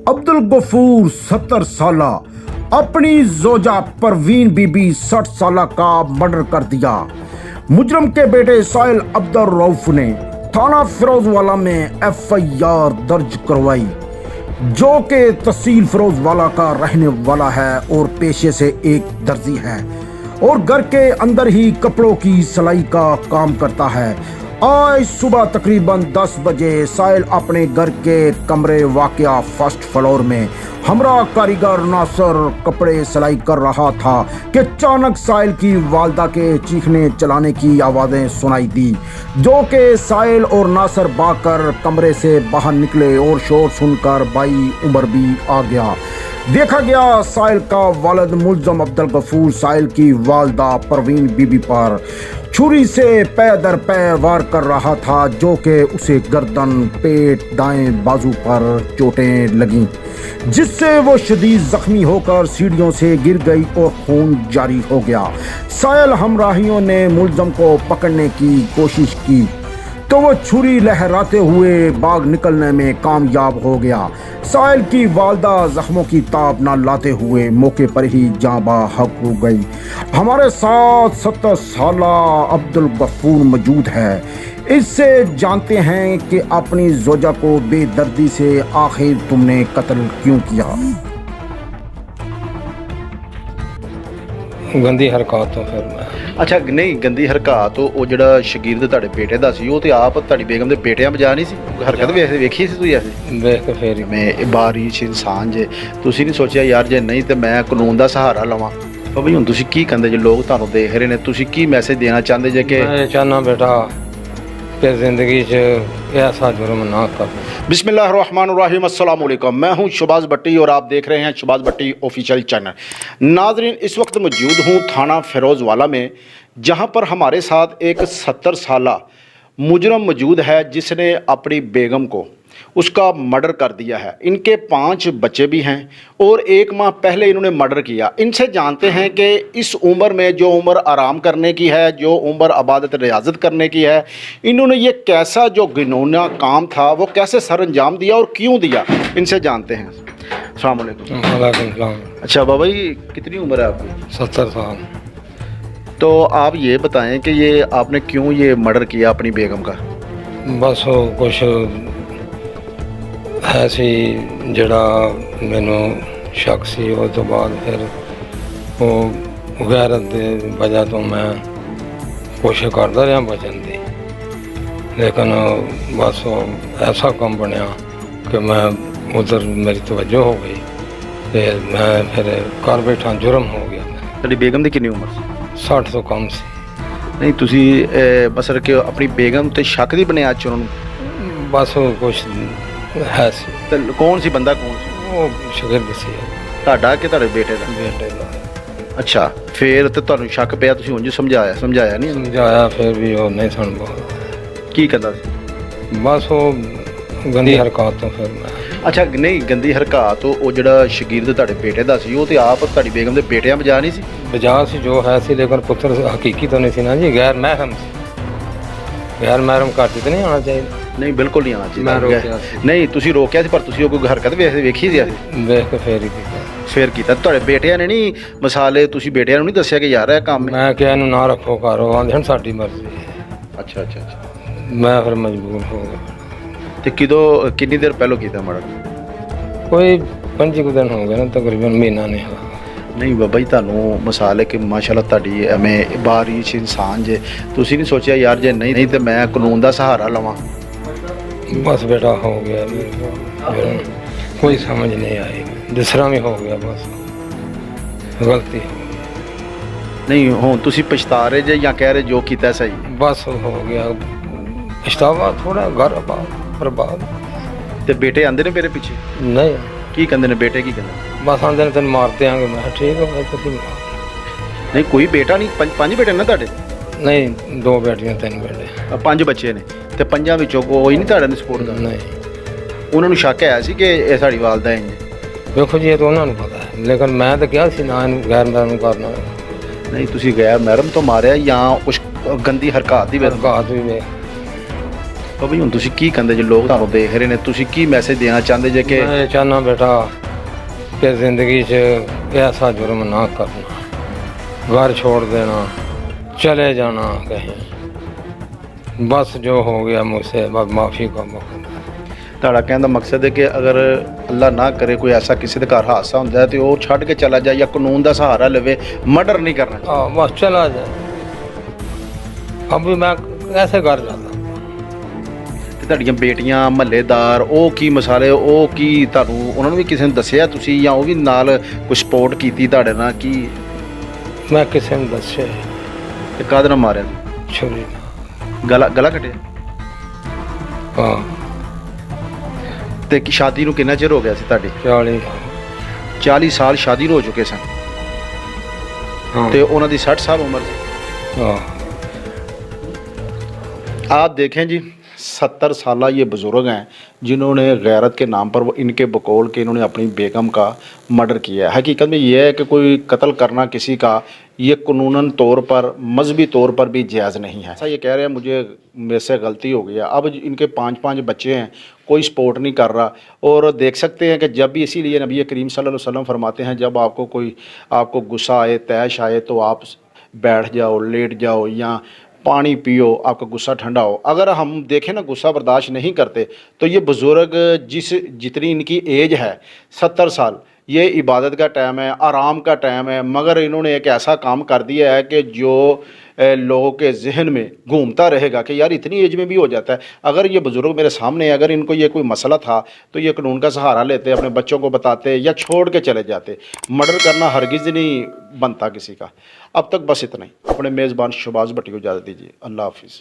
अब्दुल गफूर 70 साल अपनी जोजा परवीन बीबी 60 साल का मर्डर कर दिया। मुजरम के बेटे साहिल अब्दुल रऊफ ने थाना फिरोजवाला में FIR दर्ज करवाई, जो कि तहसील फिरोजवाला का रहने वाला है और पेशे से एक दर्जी है और घर के अंदर ही कपड़ों की सिलाई का काम करता है। आज सुबह तकरीबन 10 बजे साहिल अपने घर के कमरे वाक़या फर्स्ट फ्लोर में हमरा कारीगर नासर कपड़े सिलाई कर रहा था कि अचानक साहिल की वालदा के चीखने चलाने की आवाज़ें सुनाई दी, जो कि साहिल और नासर भागकर कमरे से बाहर निकले और शोर सुनकर भाई उमर भी आ गया। देखा गया साहिल का वालिद मुल्ज़म अब्दुल गफूर साहिल की वालदा परवीन बीबी पर छुरी से पैर दर पैर वार कर रहा था, जो कि उसे गर्दन, पेट, दाएं बाजू पर चोटें लगीं, जिससे वो शदीद जख्मी होकर सीढ़ियों से गिर गई और खून जारी हो गया। साहिल हमराहियों ने मुल्ज़म को पकड़ने की कोशिश की तो वो छुरी लहराते हुए भाग निकलने में कामयाब हो गया। साहिल की वालदा जख्मों की ताब न लाते हुए मौके पर ही जाँ बहक हो गई। हमारे साथ 70 साल अब्दुल गफूर मौजूद है। इससे जानते हैं कि अपनी जोजा को बेदर्दी से आखिर तुमने कत्ल क्यों किया? गंदी हरकत तो फिर मैं ਅੱਛਾ ਨਹੀਂ ਗੰਦੀ ਹਰਕਤ ਉਹ ਜਿਹੜਾ ਸ਼ਗੀਰਦ ਤੁਹਾਡੇ ਬੇਟੇ ਦਾ ਸੀ ਉਹ ਤੇ ਆਪ ਤੁਹਾਡੀ ਬੇਗਮ ਦੇ ਬੇਟਿਆਂ ਬਜਾ ਨਹੀਂ ਸੀ ਹਰਕਤ ਵੇਖੀ ਸੀ ਤੁਸੀਂ ਐਸੀ ਵੇਖ ਕੇ ਫੇਰ ਹੀ ਮੈਂ ਬਾਰਿਸ਼ ਇਨਸਾਨ ਜੇ ਤੁਸੀਂ ਨਹੀਂ ਸੋਚਿਆ ਯਾਰ ਜੇ ਨਹੀਂ ਤੇ ਮੈਂ ਕਾਨੂੰਨ ਦਾ ਸਹਾਰਾ ਲਵਾਂ ਤਾਂ ਬਈ ਹੁਣ ਤੁਸੀਂ ਕੀ ਕਹਿੰਦੇ ਜੇ ਲੋਕ ਤੁਹਾਨੂੰ ਦੇਖ ਰਹੇ ਨੇ ਤੁਸੀਂ ਕੀ ਮੈਸੇਜ ਦੇਣਾ ਚਾਹੁੰਦੇ ਜੇ ਕਿ मैं चाहना बेटा कि जिंदगी च ऐसा जुर्म ना कर। बिस्मिल्लाहिर्रहमानिर्रहीम, अस्सलाम वालेकुम। मैं हूं शहबाज भट्टी और आप देख रहे हैं शहबाज भट्टी ऑफिशियल चैनल। नाजरीन, इस वक्त मौजूद हूं थाना फिरोजवाला में, जहां पर हमारे साथ एक 70 साला मुजरम मौजूद है जिसने अपनी बेगम को उसका मर्डर कर दिया है। इनके 5 बच्चे भी हैं और 1 माह पहले इन्होंने मर्डर किया। इनसे जानते हैं कि इस उम्र में जो उम्र आराम करने की है, जो उम्र इबादत रियाजत करने की है, इन्होंने ये कैसा जो घिनौना काम था वो कैसे सर अंजाम दिया और क्यों दिया, इनसे जानते हैं। अस्सलाम वालेकुम। वालेकुम सलाम। अच्छा बाबा जी, कितनी उम्र है आपकी? 70 साल। तो आप ये बताएं कि ये आपने क्यों ये मर्डर किया अपनी बेगम का? बस वो कुछ ऐसी जड़ा मैनू शक सी, उस तो बाद फिर वो गैरत दे वजह तो मैं कोशिश करता रहा बचन की, लेकिन बस वो ऐसा कम बनया कि मैं उधर मेरी तवज्जो हो गई तो मैं फिर घर बैठा जुर्म हो गया। ਤੁਹਾਡੀ ਬੇਗਮ ਦੀ ਕਿੰਨੀ ਉਮਰ ਸੀ? 60 तो कम सी। ਨਹੀਂ ਤੁਸੀਂ ਮਸਲ ਕਿ ਆਪਣੀ ਬੇਗਮ ਤੇ ਸ਼ੱਕ ਦੀ ਬੁਨਿਆਦ 'ਚ ਉਹਨਾਂ ਨੂੰ बस वो कुछ है सी, ਤੇ ਕੌਣ ਸੀ ਬੰਦਾ ਕੌਣ ਸੀ? वो शागिर्द सी ਤੁਹਾਡਾ ਕਿ ਤੁਹਾਡੇ ਬੇਟੇ ਦਾ? बेटे का। ਅੱਛਾ, ਫਿਰ ਤੇ ਤੁਹਾਨੂੰ ਸ਼ੱਕ ਪਿਆ, ਤੁਸੀਂ ਉਂਝ ਸਮਝਾਇਆ ਨਹੀਂ? समझाया फिर भी वो नहीं सुन पाया। ਕੀ ਕਹਿੰਦਾ ਸੀ? बस वो गंदी हरकत तो फिर मैं ਅੱਛਾ ਨਹੀਂ, ਗੰਦੀ ਹਰਕਤ ਉਹ ਜਿਹੜਾ ਸ਼ਗੀਰਦ ਤੁਹਾਡੇ ਬੇਟੇ ਦਾ ਸੀ ਉਹ ਤੇ ਆਪ ਤੁਹਾਡੀ ਬੇਗਮ ਦੇ ਬੇਟਿਆਂ ਬਜਾ ਨਹੀਂ ਸੀ? बजा सी जो है सी, लेकिन पुत्र हकीकी तो नहीं सी ना जी, गैर महरम सी। गैर महरम घाटी तो नहीं आना चाहिए। ਨਹੀਂ ਬਿਲਕੁਲ ਨਹੀਂ ਆਉਣਾ ਮੈਂ ਰੋਕਿਆ ਚਾਹੀਦਾ। ਸੀ। ਨਹੀਂ ਤੁਸੀਂ ਰੋਕਿਆ ਸੀ, ਪਰ ਤੁਸੀਂ ਉਹ ਕੋਈ ਹਰਕਤ ਵੇਖੀ ਸੀ? देख के फिर ही किया। ਫਿਰ ਕੀਤਾ ਤੁਹਾਡੇ ਬੇਟਿਆਂ ਨੇ ਨਹੀਂ? ਮਿਸਾਲੇ ਤੁਸੀਂ ਬੇਟਿਆਂ ਨੂੰ ਨਹੀਂ ਦੱਸਿਆ ਕਿ ਯਾਰ ਇਹ ਕੰਮ? मैं क्या इन्हू ना रखो करो, आंदे हन साडी मर्जी है। ਅੱਛਾ ਅੱਛਾ ਅੱਛਾ। मैं फिर मजबूर हो गया। ਤੇ ਕਿੰਨੀ ਦੇਰ ਪਹਿਲੋਂ ਕੀਤਾ ਮਰਡਰ? कोई 5 दिन हो गए ना, तकरीबन महीना नहीं हुआ। ਨਹੀਂ ਬਾਬਾ ਜੀ, ਤੁਹਾਨੂੰ ਮਿਸਾਲ ਹੈ ਕਿ ਮਾਸ਼ਾਅੱਲਾ ਤੁਹਾਡੀ ਐਵੇਂ ਬਾਰਿਸ਼ ਇਨਸਾਨ ਜੇ ਤੁਸੀਂ ਨਹੀਂ ਸੋਚਿਆ ਯਾਰ ਜੇ ਨਹੀਂ ਤੇ ਮੈਂ ਕਾਨੂੰਨ ਦਾ ਸਹਾਰਾ ਲਵਾਂ? बस बेटा हो गया, जुर्म कोई समझ नहीं आई, दूसरा भी हो गया, बस गलती हो गई। ਨਹੀਂ ਹੁਣ ਤੁਸੀਂ ਪਛਤਾ ਰਹੇ ਜੇ ਜਾਂ ਕਹਿ ਰਹੇ ਜੋ ਕੀਤਾ ਸਹੀ? बस हो गया पछतावा, थोड़ा घर बर्बाद। ਤੇ ਬੇਟੇ ਆਂਦੇ ਨੇ ਮੇਰੇ ਪਿੱਛੇ नहीं ਕੀ ਕਹਿੰਦੇ ਨੇ? ਬੇਟੇ ਕੀ ਕਹਿੰਦੇ? बस आंदे ने तेन मार देंगे। मैं किहा, ठीक है भाई, तुम ਨਹੀਂ ਕੋਈ ਬੇਟਾ ਨਹੀਂ, ਪੰਜ ਬੇਟੇ ਨੇ ਤੁਹਾਡੇ? नहीं 2 बेटियां 3 बेटे। 5 ਬੱਚੇ ਨੇ ਤੇ 5 ਵਿੱਚੋਂ ਕੋਈ ਨਹੀਂ ਤੁਹਾਡੇ ਨੂੰ ਸਪੋਰਟ ਕਰਦਾ? नहीं ਉਹਨਾਂ ਨੂੰ ਸ਼ੱਕ ਹੈ ਸੀ ਕਿ ਇਹ ਸਾਡੀ ਵਾਲਦਾ ਇੰਜ? देखो जी, ये तो उन्होंने पता है, लेकिन मैं तो क्या सी ना इन्हू गैर महरम करना। ਨਹੀਂ ਤੁਸੀਂ ਗੈਰ ਮਹਿਰਮ ਤੋਂ ਮਾਰਿਆ ਜਾਂ ਕੁਛ ਗੰਦੀ ਹਰਕਤ ਦੀ ਵਜ੍ਹਾ? हरकत भी वे ਬਾਬਾ ਜੀ ਹੁਣ ਤੁਸੀਂ ਕੀ ਕਹਿੰਦੇ ਜੇ ਲੋਕ ਤੁਹਾਨੂੰ ਦੇਖ ਰਹੇ ਨੇ, ਤੁਸੀਂ ਕੀ ਮੈਸੇਜ ਦੇਣਾ ਚਾਹੁੰਦੇ ਜੇ ਕਿ ਮੈਂ ਚਾਹਨਾ ਬੇਟਾ کہ زندگی سے ایسا جرم نہ کرنا، گھر چھوڑ دینا، چلے جانا کہیں، بس جو ہو گیا مجھ سے بس معافی کا موقع۔ ਤੁਹਾਡਾ ਕਹਿਣ ਦਾ ਮਕਸਦ ਹੈ ਕਿ ਅਗਰ ਅੱਲਾ ਨਾ ਕਰੇ ਕੋਈ ਐਸਾ ਕਿਸੇ ਦੇ ਘਰ ਹਾਦਸਾ ਹੁੰਦਾ ਹੈ ਤੇ ਉਹ ਛੱਡ ਕੇ ਚਲਾ ਜਾਏ ਜਾਂ ਕਾਨੂੰਨ ਦਾ ਸਹਾਰਾ ਲਵੇ, ਮਰਡਰ ਨਹੀਂ ਕਰਨਾ ਚਾਹੀਦਾ। ہاں بس چلا جائے، ابھی میں ایسے گھر جاتا۔ ਤੇ ਤੁਹਾਡੀਆਂ ਬੇਟੀਆਂ, ਮਹੱਲੇਦਾਰ, ਉਹ ਕੀ ਮਸਾਲੇ, ਉਹ ਕੀ ਤੁਹਾਨੂੰ ਉਹਨਾਂ ਨੂੰ ਵੀ ਕਿਸੇ ਨੂੰ ਦੱਸਿਆ ਤੁਸੀਂ ਜਾਂ ਉਹ ਵੀ ਨਾਲ ਕੋਈ ਸਪੋਰਟ ਕੀਤੀ ਤੁਹਾਡੇ ਨਾਲ? ਕੀ میں کسی نے دسے ਤੇ ਕਾਹਦੇ ਨਾਲ ਮਾਰਿਆ? چھری ਗਲਾ ਕੱਟਿਆ? ہاں ਤੇ ਕੀ ਸ਼ਾਦੀ ਨੂੰ ਕਿੰਨਾ ਚਿਰ ਹੋ ਗਿਆ ਸੀ ਤੁਹਾਡੀ? 40 40 ਸਾਲ ਸ਼ਾਦੀ ਨੂੰ ਹੋ ਚੁੱਕੇ ਸਨ ہاں ਤੇ ਉਹਨਾਂ ਦੀ 60 ਸਾਲ ਉਮਰ ਸੀ। ہاں آپ دیکھیں جی 70 سالہ یہ بزرگ ہیں جنہوں نے غیرت کے نام پر وہ ان کے بقول کے انہوں نے اپنی بیگم کا مرڈر کیا ہے۔ حقیقت میں یہ ہے کہ کوئی قتل کرنا کسی کا یہ قانوناً طور پر، مذہبی طور پر بھی جائز نہیں ہے۔ ایسا یہ کہہ رہے ہیں مجھے میرے سے غلطی ہو گئی ہے۔ اب ان کے 5 بچے ہیں، کوئی سپورٹ نہیں کر رہا، اور دیکھ سکتے ہیں کہ جب بھی، اسی لیے نبی کریم صلی اللہ علیہ وسلم فرماتے ہیں جب آپ کو غصہ آئے، طیش آئے تو آپ بیٹھ جاؤ، لیٹ جاؤ یا پانی پیو، آپ کا غصہ ٹھنڈا ہو۔ اگر ہم دیکھیں نا غصہ برداشت نہیں کرتے تو یہ بزرگ جتنی ان کی ایج ہے 70 سال، یہ عبادت کا ٹائم ہے، آرام کا ٹائم ہے، مگر انہوں نے ایک ایسا کام کر دیا ہے کہ جو لوگوں کے ذہن میں گھومتا رہے گا کہ یار اتنی ایج میں بھی ہو جاتا ہے۔ اگر یہ بزرگ میرے سامنے ہے، اگر ان کو یہ کوئی مسئلہ تھا تو یہ قانون کا سہارا لیتے، اپنے بچوں کو بتاتے یا چھوڑ کے چلے جاتے۔ مرڈر کرنا ہرگز نہیں بنتا کسی کا۔ اب تک بس اتنا ہی۔ اپنے میزبان شہباز بٹی کو اجازت دیجیے، اللہ حافظ۔